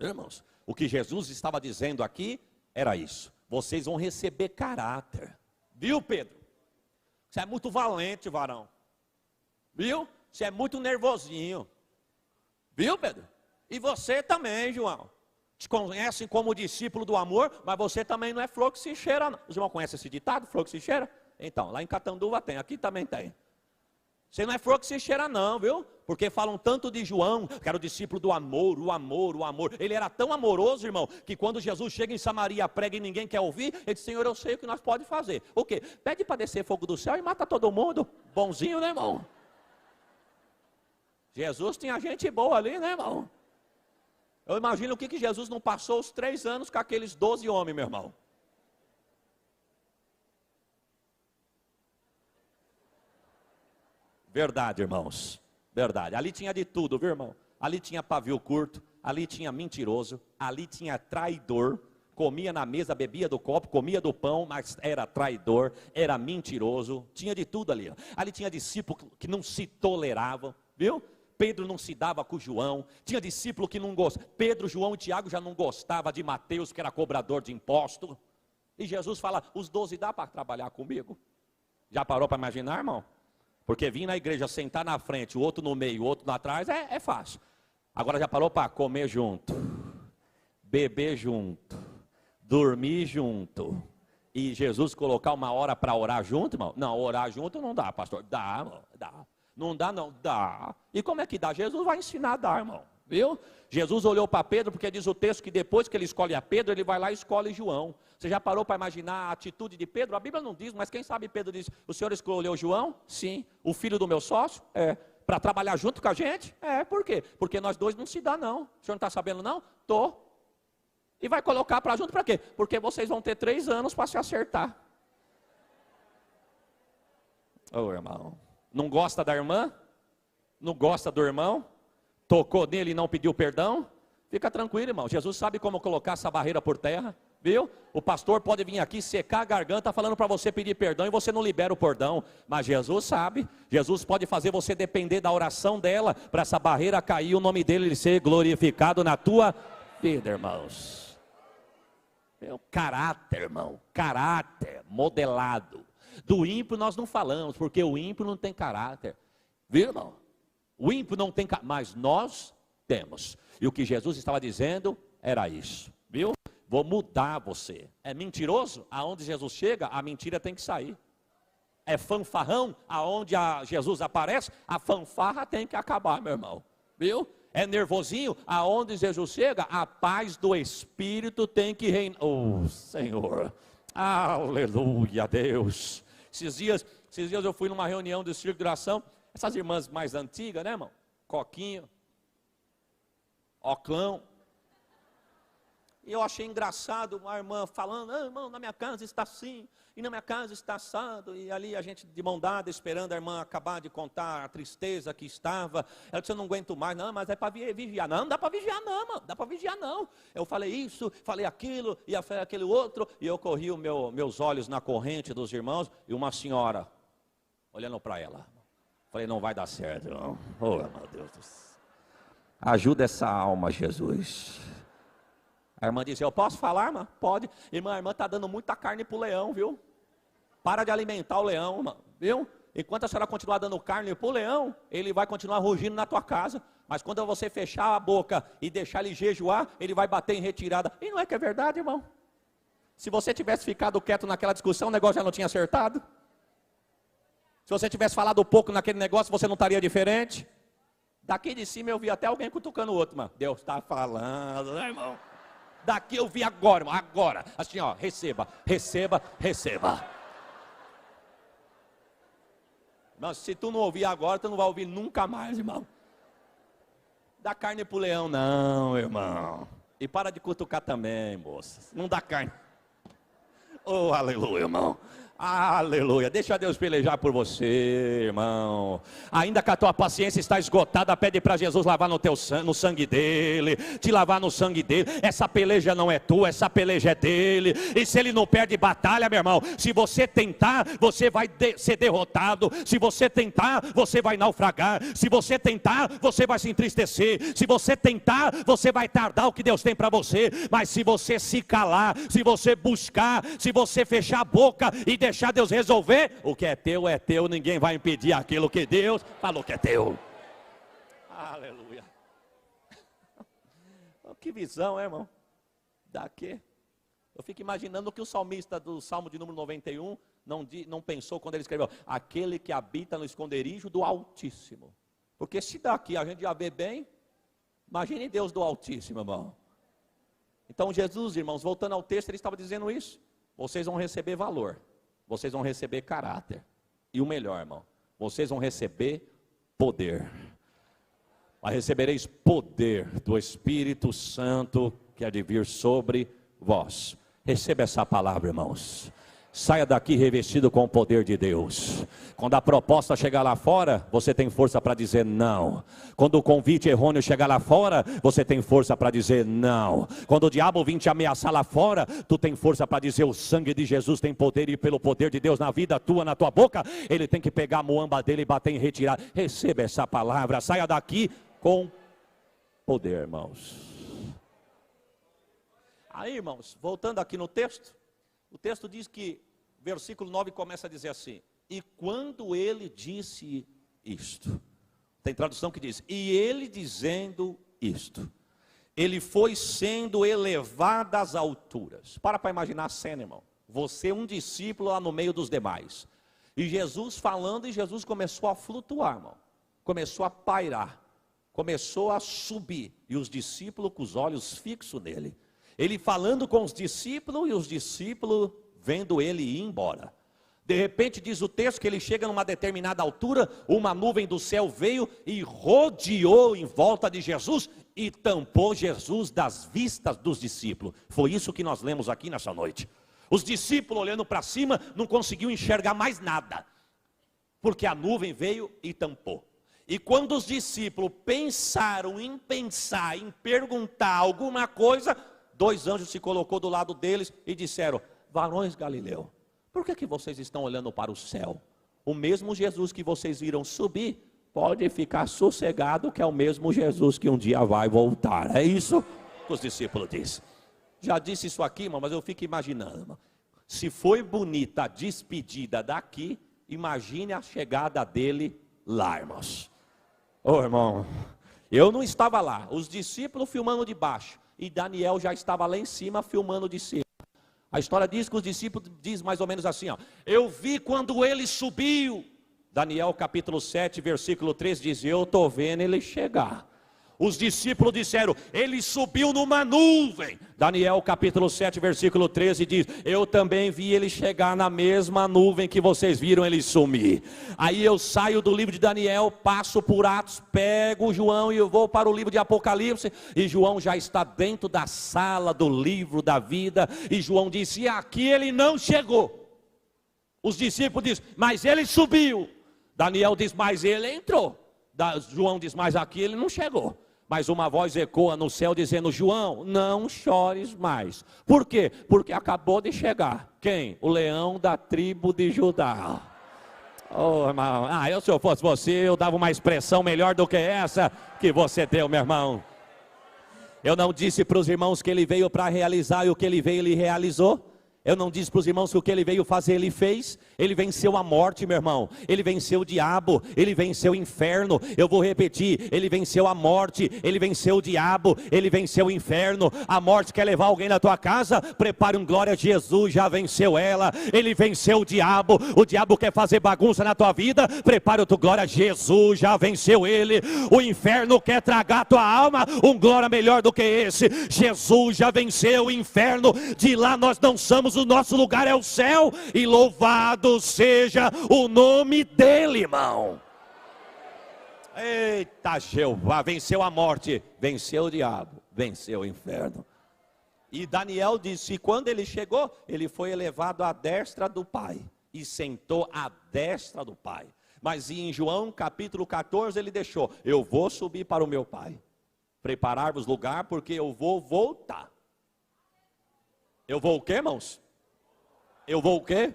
S1: Irmãos, o que Jesus estava dizendo aqui era isso, vocês vão receber caráter, viu, Pedro? Você é muito valente, varão, viu? Você é muito nervosinho, viu, Pedro? E você também, João, te conhecem como discípulo do amor, mas você também não é flor que se cheira não. Os irmãos conhecem esse ditado, flor que se cheira? Então, lá em Catanduva tem, aqui também tem. Você não é flor que se cheira não, viu? Porque falam tanto de João, que era o discípulo do amor, o amor, o amor. Ele era tão amoroso, irmão, que quando Jesus chega em Samaria, prega e ninguém quer ouvir, ele diz, Senhor, eu sei o que nós podemos fazer. O quê? Pede para descer fogo do céu e mata todo mundo. Bonzinho, né, irmão? Jesus tinha gente boa ali, né, irmão? Eu imagino o que Jesus não passou os 3 anos com aqueles 12 homens, meu irmão. Verdade, irmãos, verdade. Ali tinha de tudo, viu, irmão? Ali tinha pavio curto, ali tinha mentiroso, ali tinha traidor, comia na mesa, bebia do copo, comia do pão, mas era traidor, era mentiroso, tinha de tudo ali. Ó. Ali tinha discípulo que não se toleravam, viu? Pedro não se dava com João, tinha discípulo que não gostava, Pedro, João e Tiago já não gostavam de Mateus, que era cobrador de imposto. E Jesus fala, os 12 dá para trabalhar comigo? Já parou para imaginar, irmão? Porque vir na igreja, sentar na frente, o outro no meio, o outro atrás, é fácil. Agora já parou para comer junto, beber junto, dormir junto, e Jesus colocar uma hora para orar junto, irmão? Não, orar junto não dá, pastor. Dá, irmão, dá. Não dá não, dá. E como é que dá? Jesus vai ensinar a dar, irmão. Viu? Jesus olhou para Pedro, porque diz o texto que depois que ele escolhe a Pedro, ele vai lá e escolhe João. Você já parou para imaginar a atitude de Pedro? A Bíblia não diz, mas quem sabe Pedro diz, o senhor escolheu João? Sim. O filho do meu sócio? É. Para trabalhar junto com a gente? É. Por quê? Porque nós dois não se dá não. O senhor não está sabendo não? Tô. E vai colocar para junto para quê? Porque vocês vão ter 3 anos para se acertar. Ô irmão, não gosta da irmã? Não gosta do irmão? Tocou nele e não pediu perdão? Fica tranquilo, irmão. Jesus sabe como colocar essa barreira por terra, viu? O pastor pode vir aqui secar a garganta falando para você pedir perdão e você não libera o perdão. Mas Jesus sabe. Jesus pode fazer você depender da oração dela para essa barreira cair e o nome dele ser glorificado na tua vida, irmãos. Meu caráter, irmão. Caráter modelado. Do ímpio nós não falamos, porque o ímpio não tem caráter. Viu, irmão? O ímpio não tem, mas nós temos. E o que Jesus estava dizendo era isso, viu? Vou mudar você. É mentiroso? Aonde Jesus chega, a mentira tem que sair. É fanfarrão? Aonde Jesus aparece, a fanfarra tem que acabar, meu irmão. Viu? É nervosinho? Aonde Jesus chega, a paz do Espírito tem que reinar. Oh, Senhor. Aleluia, Deus. Esses dias eu fui numa reunião do Círculo de Oração. Essas irmãs mais antigas, né, irmão? Coquinho, Oclão. E eu achei engraçado uma irmã falando, irmão, na minha casa está assim, e na minha casa está assado. E ali a gente de mão dada, esperando a irmã acabar de contar a tristeza que estava. Ela disse, eu não aguento mais, não, mas é para vigiar. Não dá para vigiar não, mano, dá para vigiar não. Eu falei isso, falei aquilo, e falei aquele outro. E eu corri meus olhos na corrente dos irmãos, e uma senhora, olhando para ela. Falei, não vai dar certo, não. Oh, meu Deus do céu. Ajuda essa alma, Jesus. A irmã disse, eu posso falar, irmã? Pode. Irmã, a irmã está dando muita carne para o leão, viu? Para de alimentar o leão, irmã, viu? Enquanto a senhora continuar dando carne para o leão, ele vai continuar rugindo na tua casa. Mas quando você fechar a boca e deixar ele jejuar, ele vai bater em retirada. E não é que é verdade, irmão? Se você tivesse ficado quieto naquela discussão, o negócio já não tinha acertado? Se você tivesse falado pouco naquele negócio, você não estaria diferente? Daqui de cima eu vi até alguém cutucando o outro, mano. Deus está falando, né, irmão? Daqui eu vi agora, irmão, agora. Assim, ó, receba, receba, receba. Mas se tu não ouvir agora, tu não vai ouvir nunca mais, irmão. Dá carne pro leão, não, irmão. E para de cutucar também, moças. Não dá carne. Oh, aleluia, irmão. Aleluia, deixa Deus pelejar por você, irmão. Ainda que a tua paciência está esgotada, pede para Jesus lavar no sangue dele, te lavar no sangue dele. Essa peleja não é tua, essa peleja é dele. E se ele não perde batalha, meu irmão, se você tentar, você vai ser derrotado. Se você tentar, você vai naufragar. Se você tentar, você vai se entristecer. Se você tentar, você vai tardar o que Deus tem para você. Mas se você se calar, se você buscar, se você fechar a boca e deixar Deus resolver, o que é teu, ninguém vai impedir aquilo que Deus falou que é teu. Aleluia. Que visão, é, irmão? Daqui. Eu fico imaginando que o salmista do Salmo de número 91 não pensou quando ele escreveu, aquele que habita no esconderijo do Altíssimo. Porque se daqui a gente já vê bem, imagine Deus do Altíssimo, irmão. Então Jesus, irmãos, voltando ao texto, ele estava dizendo isso. Vocês vão receber valor, vocês vão receber caráter. E o melhor, irmão, vocês vão receber poder. Mas recebereis poder do Espírito Santo que há de vir sobre vós. Receba essa palavra, irmãos. Saia daqui revestido com o poder de Deus. Quando a proposta chegar lá fora, você tem força para dizer não. Quando o convite errôneo chegar lá fora, você tem força para dizer não. Quando o diabo vir te ameaçar lá fora, tu tem força para dizer, o sangue de Jesus tem poder, e pelo poder de Deus na vida tua, na tua boca, ele tem que pegar a muamba dele e bater em retirada. Receba essa palavra, saia daqui com poder, irmãos. Aí, irmãos, voltando aqui no texto, o texto diz que, versículo 9 começa a dizer assim, e quando ele disse isto, tem tradução que diz, e ele dizendo isto, ele foi sendo elevado às alturas. Para imaginar a cena, irmão, você um discípulo lá no meio dos demais, e Jesus falando, e Jesus começou a flutuar, irmão, começou a pairar, começou a subir, e os discípulos com os olhos fixos nele, ele falando com os discípulos, e os discípulos vendo ele ir embora. De repente diz o texto que ele chega numa determinada altura, uma nuvem do céu veio e rodeou em volta de Jesus e tampou Jesus das vistas dos discípulos. Foi isso que nós lemos aqui nessa noite. Os discípulos olhando para cima não conseguiam enxergar mais nada, porque a nuvem veio e tampou. E quando os discípulos pensaram em perguntar alguma coisa, 2 anjos se colocou do lado deles e disseram, varões Galileu, por que vocês estão olhando para o céu? O mesmo Jesus que vocês viram subir, pode ficar sossegado que é o mesmo Jesus que um dia vai voltar. É isso que os discípulos dizem. Já disse isso aqui, irmão, mas eu fico imaginando, irmão. Se foi bonita a despedida daqui, imagine a chegada dele lá, irmãos. Ô irmão, eu não estava lá, os discípulos filmando de baixo, e Daniel já estava lá em cima filmando de cima. A história diz que os discípulos diz mais ou menos assim, ó, eu vi quando ele subiu. Daniel capítulo 7, versículo 3 diz, eu estou vendo ele chegar. Os discípulos disseram, ele subiu numa nuvem. Daniel capítulo 7, versículo 13 diz, eu também vi ele chegar na mesma nuvem que vocês viram ele sumir. Aí eu saio do livro de Daniel, passo por Atos, pego João e eu vou para o livro de Apocalipse. E João já está dentro da sala do livro da vida. E João disse, e aqui ele não chegou. Os discípulos dizem, mas ele subiu. Daniel diz, mas ele entrou. João diz, mas aqui ele não chegou. Mas uma voz ecoa no céu dizendo, João, não chores mais. Por quê? Porque acabou de chegar. Quem? O leão da tribo de Judá. Oh, irmão, se eu fosse você, eu dava uma expressão melhor do que essa que você deu, meu irmão. Eu não disse para os irmãos que ele veio para realizar, e o que ele veio, ele realizou. Eu não disse para os irmãos que o que ele veio fazer, ele fez. Ele venceu a morte, meu irmão. Ele venceu o diabo, ele venceu o inferno. Eu vou repetir, ele venceu a morte, ele venceu o diabo, ele venceu o inferno. A morte quer levar alguém na tua casa? Prepare um glória a Jesus, já venceu ela. Ele venceu o diabo quer fazer bagunça na tua vida? Prepare o teu glória a Jesus, já venceu ele. O inferno quer tragar a tua alma? Um glória melhor do que esse. Jesus já venceu o inferno. De lá nós não somos, o nosso lugar é o céu, e louvado seja o nome dele, irmão. Eita Jeová, venceu a morte, venceu o diabo, venceu o inferno. E Daniel disse, quando ele chegou, ele foi elevado à destra do Pai, e sentou à destra do Pai. Mas em João capítulo 14 ele deixou, eu vou subir para o meu Pai, preparar-vos lugar, porque eu vou voltar. Eu vou o quê, irmãos? Eu vou o quê?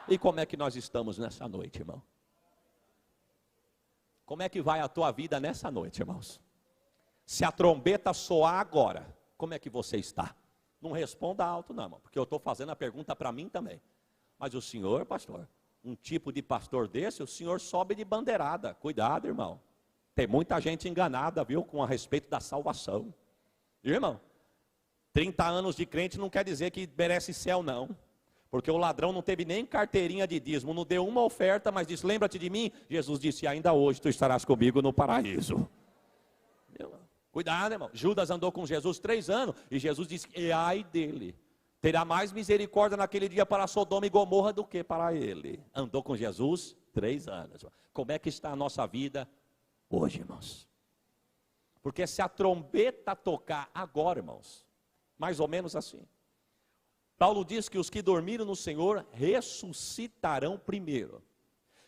S1: E como é que nós estamos nessa noite, irmão? Como é que vai a tua vida nessa noite, irmãos? Se a trombeta soar agora, como é que você está? Não responda alto não, irmão, porque eu estou fazendo a pergunta para mim também. Mas o senhor, pastor, um tipo de pastor desse, o senhor sobe de bandeirada. Cuidado, irmão. Tem muita gente enganada, viu, com a respeito da salvação. Irmão, 30 anos de crente não quer dizer que merece céu, não. Porque o ladrão não teve nem carteirinha de dízimo, não deu uma oferta, mas disse, lembra-te de mim? Jesus disse, ainda hoje tu estarás comigo no paraíso. Cuidado, irmão. Judas andou com Jesus 3 anos, e Jesus disse, e ai dele, terá mais misericórdia naquele dia para Sodoma e Gomorra do que para ele. Andou com Jesus 3 anos. Como é que está a nossa vida hoje, irmãos? Porque se a trombeta tocar agora, irmãos, mais ou menos assim, Paulo diz que os que dormiram no Senhor ressuscitarão primeiro.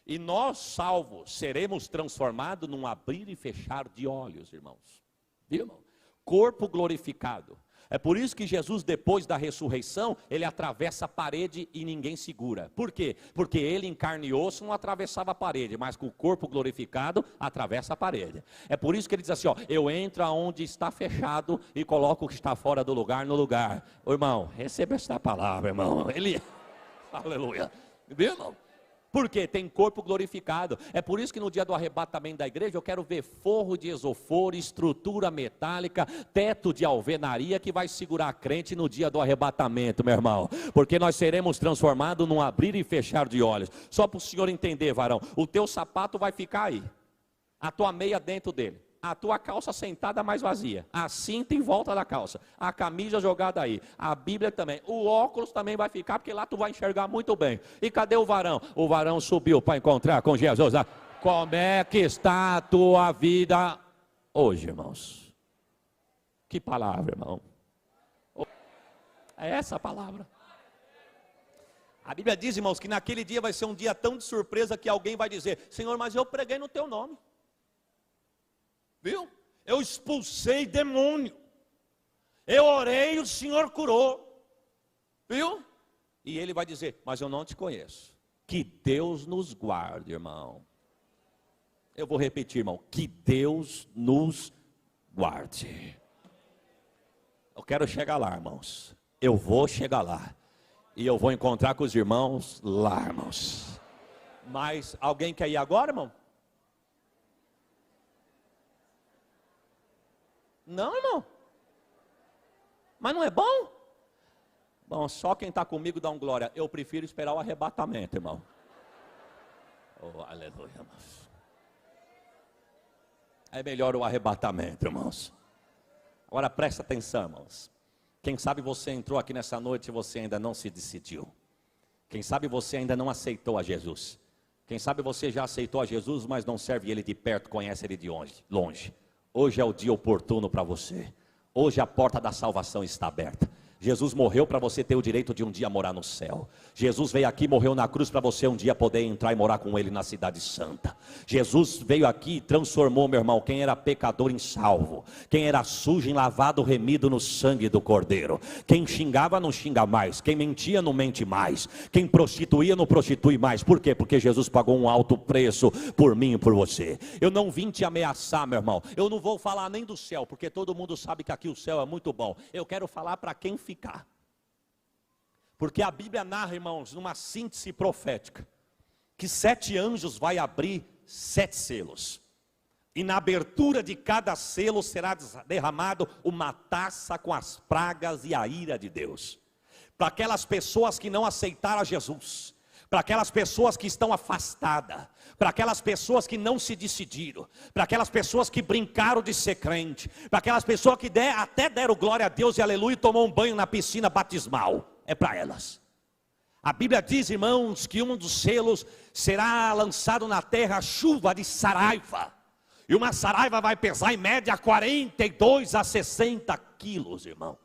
S1: E nós, salvos, seremos transformados num abrir e fechar de olhos, irmãos. Viu, irmão? Corpo glorificado. É por isso que Jesus, depois da ressurreição, ele atravessa a parede e ninguém segura. Por quê? Porque ele, em carne e osso, não atravessava a parede, mas com o corpo glorificado, atravessa a parede. É por isso que ele diz assim, ó, eu entro aonde está fechado e coloco o que está fora do lugar no lugar. Ô, irmão, receba esta palavra, irmão. Ele, aleluia. Viu, irmão? Porque tem corpo glorificado. É por isso que no dia do arrebatamento da igreja eu quero ver forro de isoforo, estrutura metálica, teto de alvenaria que vai segurar a crente no dia do arrebatamento, meu irmão. Porque nós seremos transformados num abrir e fechar de olhos. Só para o senhor entender, varão, o teu sapato vai ficar aí, a tua meia dentro dele, a tua calça sentada mais vazia, a cinta em volta da calça, a camisa jogada aí, a Bíblia também, o óculos também vai ficar, porque lá tu vai enxergar muito bem. E cadê o varão? O varão subiu para encontrar com Jesus. Como é que está a tua vida hoje, irmãos? Que palavra, irmão? É essa a palavra. A Bíblia diz, irmãos, que naquele dia vai ser um dia tão de surpresa que alguém vai dizer, Senhor, mas eu preguei no teu nome. Viu? Eu expulsei demônio. Eu orei, o Senhor curou. Viu? E ele vai dizer, mas eu não te conheço. Que Deus nos guarde, irmão. Eu vou repetir, irmão. Que Deus nos guarde. Eu quero chegar lá, irmãos. Eu vou chegar lá. E eu vou encontrar com os irmãos lá, irmãos. Mas alguém quer ir agora, irmão? Não, irmão. Mas não é bom? Bom, só quem está comigo dá um glória. Eu prefiro esperar o arrebatamento, irmão. Oh, aleluia, irmãos. É melhor o arrebatamento, irmãos. Agora presta atenção, irmãos. Quem sabe você entrou aqui nessa noite e você ainda não se decidiu. Quem sabe você ainda não aceitou a Jesus. Quem sabe você já aceitou a Jesus, mas não serve ele de perto, conhece ele de longe. Hoje é o dia oportuno para você. Hoje a porta da salvação está aberta. Jesus morreu para você ter o direito de um dia morar no céu. Jesus veio aqui e morreu na cruz para você um dia poder entrar e morar com ele na cidade santa. Jesus veio aqui e transformou, meu irmão, quem era pecador em salvo. Quem era sujo em lavado, remido no sangue do Cordeiro. Quem xingava não xinga mais. Quem mentia não mente mais. Quem prostituía não prostitui mais. Por quê? Porque Jesus pagou um alto preço por mim e por você. Eu não vim te ameaçar, meu irmão. Eu não vou falar nem do céu, porque todo mundo sabe que aqui o céu é muito bom. Eu quero falar para quem ficar. Porque a Bíblia narra, irmãos, numa síntese profética, que 7 anjos vai abrir 7 selos. E na abertura de cada selo será derramado uma taça com as pragas e a ira de Deus. Para aquelas pessoas que não aceitaram a Jesus, para aquelas pessoas que estão afastadas, para aquelas pessoas que não se decidiram, para aquelas pessoas que brincaram de ser crente, para aquelas pessoas que até deram glória a Deus e aleluia e tomou um banho na piscina batismal, é para elas. A Bíblia diz, irmãos, que um dos selos será lançado na terra chuva de saraiva, e uma saraiva vai pesar em média 42 a 60 quilos, irmão.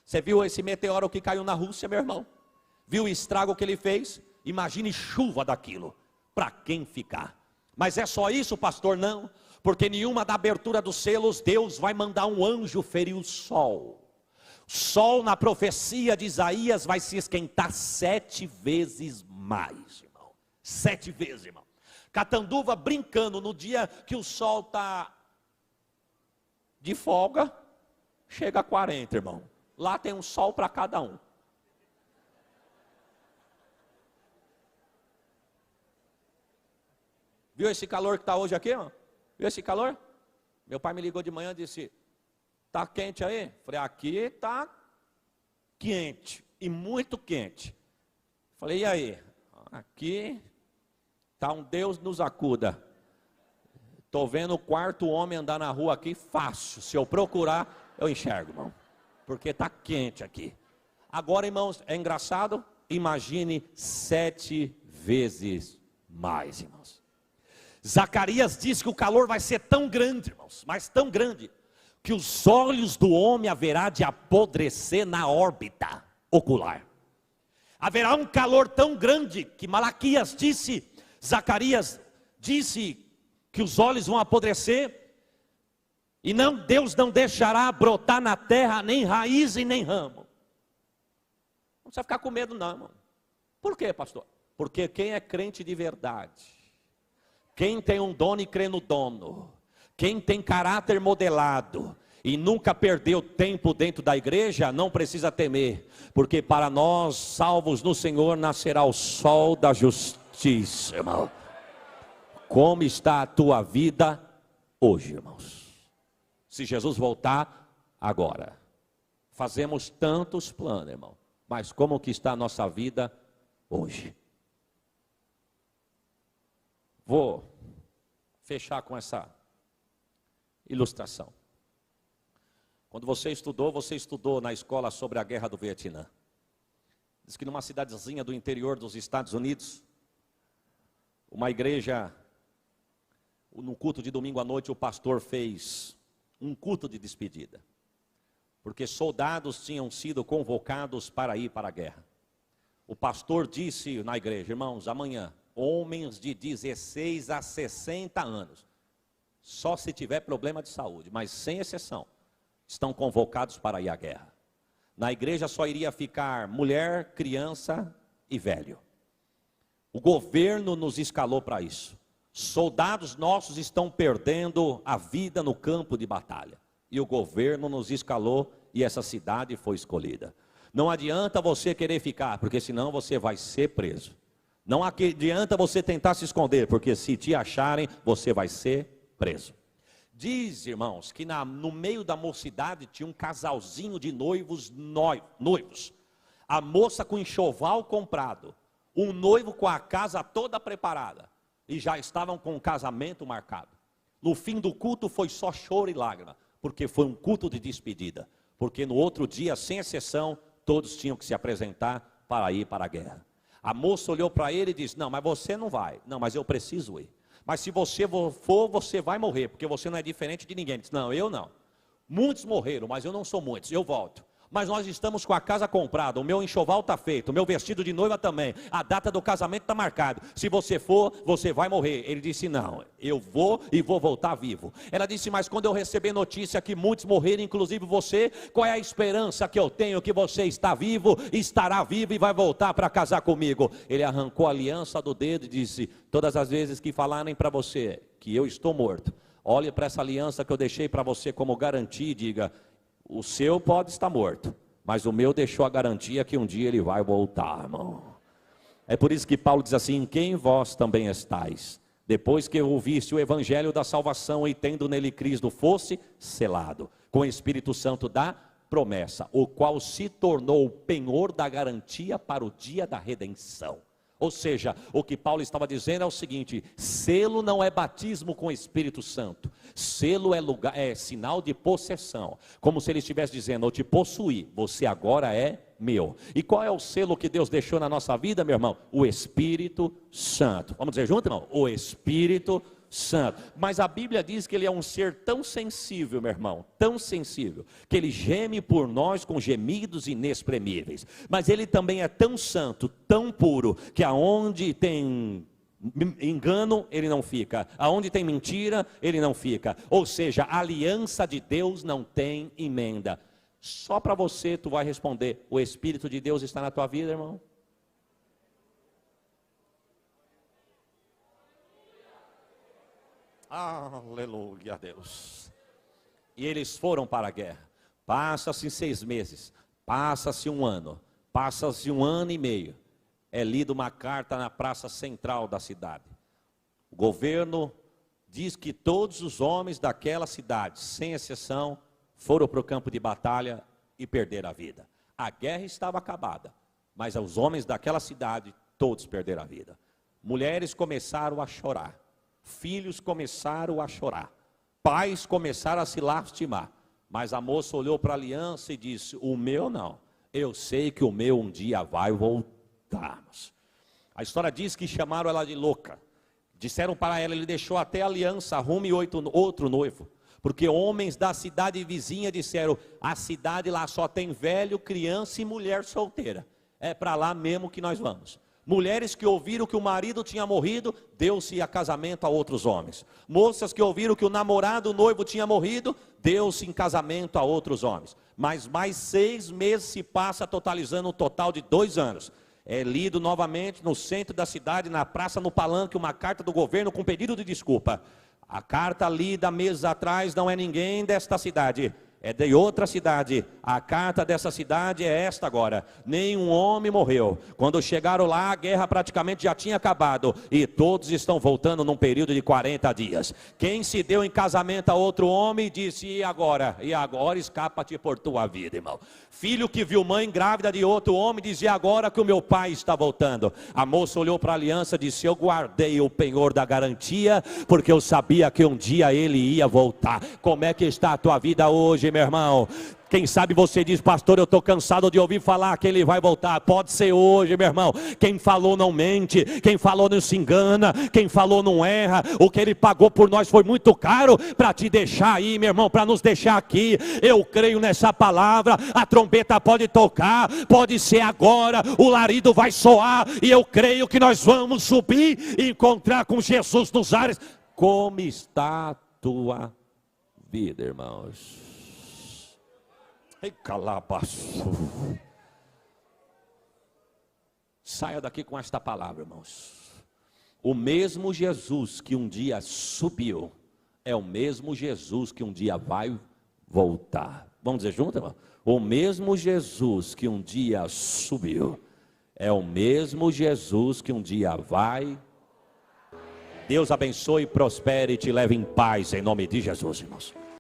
S1: Você viu esse meteoro que caiu na Rússia, meu irmão? Viu o estrago que ele fez? Imagine chuva daquilo, para quem ficar. Mas é só isso, pastor? Não, porque nenhuma da abertura dos selos, Deus vai mandar um anjo ferir o sol. O sol na profecia de Isaías vai se esquentar 7 vezes mais, irmão. 7 vezes, irmão. Catanduva brincando, no dia que o sol está de folga, chega a 40, irmão. Lá tem um sol para cada um. Viu esse calor que está hoje aqui, ó? Viu esse calor? Meu pai me ligou de manhã e disse, tá quente aí? Falei, aqui está quente, e muito quente. Falei, e aí? Aqui está um Deus nos acuda. Estou vendo o quarto homem andar na rua aqui fácil. Se eu procurar, eu enxergo, irmão. Porque está quente aqui. Agora, irmãos, é engraçado? Imagine 7 vezes mais, irmãos. Zacarias diz que o calor vai ser tão grande, irmãos, mas tão grande, que os olhos do homem haverá de apodrecer na órbita ocular. Haverá um calor tão grande que Malaquias disse, Zacarias disse que os olhos vão apodrecer, e Deus não deixará brotar na terra nem raiz e nem ramo. Não precisa ficar com medo não, irmão. Por quê, pastor? Porque quem é crente de verdade, quem tem um dono e crê no dono, quem tem caráter modelado e nunca perdeu tempo dentro da igreja, não precisa temer, porque para nós, salvos no Senhor, nascerá o sol da justiça, irmão. Como está a tua vida hoje, irmãos? Se Jesus voltar agora, fazemos tantos planos, irmão, mas como que está a nossa vida hoje? Vou fechar com essa ilustração. Quando você estudou na escola sobre a guerra do Vietnã. Diz que numa cidadezinha do interior dos Estados Unidos, uma igreja, no culto de domingo à noite, o pastor fez um culto de despedida. Porque soldados tinham sido convocados para ir para a guerra. O pastor disse na igreja, irmãos, amanhã, homens de 16 a 60 anos, só se tiver problema de saúde, mas sem exceção, estão convocados para ir à guerra. Na igreja só iria ficar mulher, criança e velho. O governo nos escalou para isso. Soldados nossos estão perdendo a vida no campo de batalha. E o governo nos escalou e essa cidade foi escolhida. Não adianta você querer ficar, porque senão você vai ser preso. Não adianta você tentar se esconder, porque se te acharem, você vai ser preso. Diz, irmãos, que no meio da mocidade tinha um casalzinho de noivos. A moça com enxoval comprado, um noivo com a casa toda preparada, e já estavam com o casamento marcado. No fim do culto foi só choro e lágrima, porque foi um culto de despedida. Porque no outro dia, sem exceção, todos tinham que se apresentar para ir para a guerra. A moça olhou para ele e disse, não, mas você não vai. Não, mas eu preciso ir. Mas se você for, você vai morrer, porque você não é diferente de ninguém. Ele disse, não, eu não. Muitos morreram, mas eu não sou muitos, eu volto. Mas nós estamos com a casa comprada, o meu enxoval está feito, o meu vestido de noiva também, a data do casamento está marcada. Se você for, você vai morrer. Ele disse, não, eu vou e vou voltar vivo. Ela disse, mas quando eu receber notícia que muitos morreram, inclusive você, qual é a esperança que eu tenho que você está vivo, estará vivo e vai voltar para casar comigo? Ele arrancou a aliança do dedo e disse, todas as vezes que falarem para você que eu estou morto, olhe para essa aliança que eu deixei para você como garantia e diga, o seu pode estar morto, mas o meu deixou a garantia que um dia ele vai voltar, irmão. É por isso que Paulo diz assim, em quem vós também estáis, depois que ouviste o evangelho da salvação e tendo nele Cristo fosse selado, com o Espírito Santo da promessa, o qual se tornou o penhor da garantia para o dia da redenção. Ou seja, o que Paulo estava dizendo é o seguinte, selo não é batismo com o Espírito Santo, selo é sinal de possessão, como se ele estivesse dizendo, eu te possuí, você agora é meu. E qual é o selo que Deus deixou na nossa vida, meu irmão? O Espírito Santo. Vamos dizer junto, irmão? O Espírito Santo. Mas a Bíblia diz que ele é um ser tão sensível, meu irmão, tão sensível, que ele geme por nós com gemidos inexprimíveis. Mas ele também é tão santo, tão puro, que aonde tem engano, ele não fica. Aonde tem mentira, ele não fica. Ou seja, a aliança de Deus não tem emenda. Só para você, tu vai responder, o Espírito de Deus está na tua vida, irmão? Aleluia a Deus. E eles foram para a guerra. Passa-se 6 meses, passa-se 1 ano, passa-se 1 ano e meio. É lida uma carta na praça central da cidade. O governo diz que todos os homens daquela cidade, sem exceção, foram para o campo de batalha e perderam a vida. A guerra estava acabada, Mas os homens daquela cidade, todos perderam a vida. Mulheres começaram a chorar. Filhos começaram a chorar. Pais começaram a se lastimar. Mas a moça olhou para a aliança e disse: o meu não. Eu sei que o meu um dia vai voltar. A história diz que chamaram ela de louca. Disseram para ela: ele deixou até a aliança, arrume outro noivo. Porque homens da cidade vizinha disseram: a cidade lá só tem velho, criança e mulher solteira. É para lá mesmo que nós vamos. Mulheres que ouviram que o marido tinha morrido, deu-se a casamento a outros homens. Moças que ouviram que o namorado, o noivo tinha morrido, deu-se em casamento a outros homens. Mas mais 6 meses se passa, totalizando um total de 2 anos. É lido novamente no centro da cidade, na praça, no palanque, uma carta do governo com pedido de desculpa. A carta lida meses atrás não é ninguém desta cidade, é de outra cidade. A carta dessa cidade é esta agora: nenhum homem morreu. Quando chegaram lá, a guerra praticamente já tinha acabado, e todos estão voltando num período de 40 dias. Quem se deu em casamento a outro homem disse: e agora? E agora escapa-te por tua vida, irmão. Filho que viu mãe grávida de outro homem dizia: agora que o meu pai está voltando. A moça olhou para a aliança e disse: eu guardei o penhor da garantia, porque eu sabia que um dia ele ia voltar. Como é que está a tua vida hoje, meu irmão? Quem sabe você diz: pastor, eu estou cansado de ouvir falar que ele vai voltar. Pode ser hoje, meu irmão. Quem falou não mente, quem falou não se engana, quem falou não erra. O que ele pagou por nós foi muito caro para te deixar aí, meu irmão, para nos deixar aqui. Eu creio nessa palavra. A trombeta pode tocar, pode ser agora, o larido vai soar, e eu creio que nós vamos subir e encontrar com Jesus nos ares. Como está a tua vida, irmãos? Saia daqui com esta palavra, irmãos. O mesmo Jesus que um dia subiu é o mesmo Jesus que um dia vai voltar. Vamos dizer junto, irmão? O mesmo Jesus que um dia subiu é o mesmo Jesus que um dia vai. Deus abençoe, prospere e te leve em paz em nome de Jesus, irmãos.